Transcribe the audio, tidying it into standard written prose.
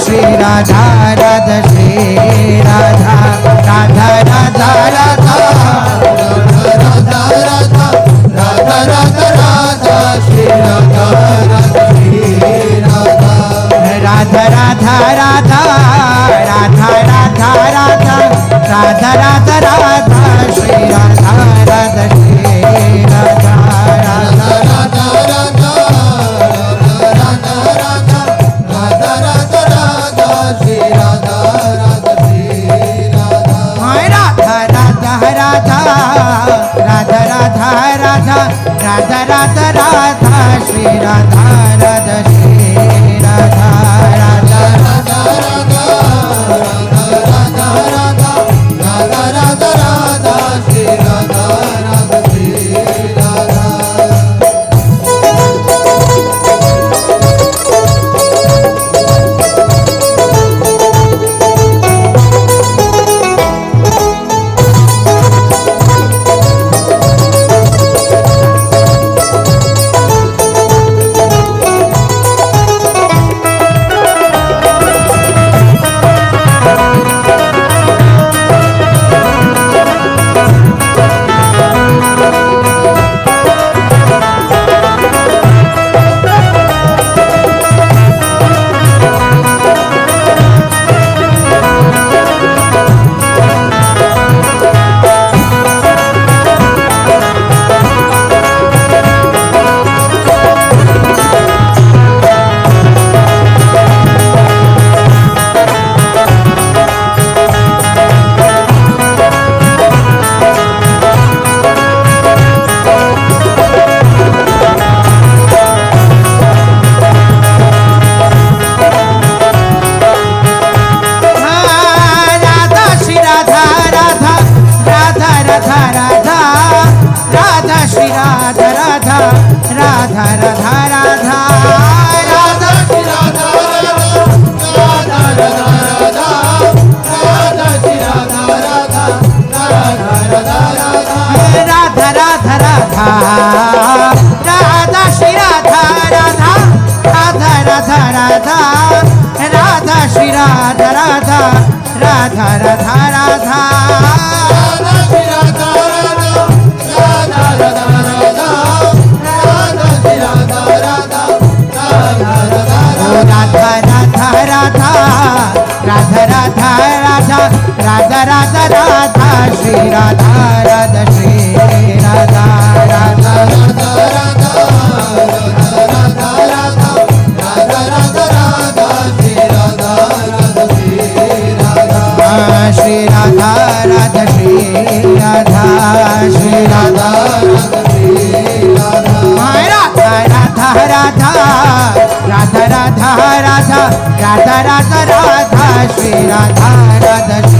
Shri Radha Radha Shri Radha Radha Radha Radha Radha Radha Radha Radha Radha Shri Radha Radha Shri Radha Radha Radha Radha Radha Radha Radha Radha Radha Radha Shri Radha Radha Shri Radha Radha Radha Radha Radha Radha Radha Radha Radha Shri Radha Radha Shri Radha Radha Radha Radha Radha Radha Radha Radha Radha Radha Shri Radha Radha Shri Radha Radha Radha Radha Radha Radha Radha Radha Radha Shri Radha Radha Shri Radha Radha Radha Radha Shri Radha Radha Shri Radha Radha Radha Radha Radha Radha Radha Radha Radha Shri Radha Radha Shri Radha Shri Radha Radha Shri Radha Shri Radha Radha Shri Radha Radha Radha Radha Radha Radha Radha Radha Radha Radha Shri Radha Radha Shri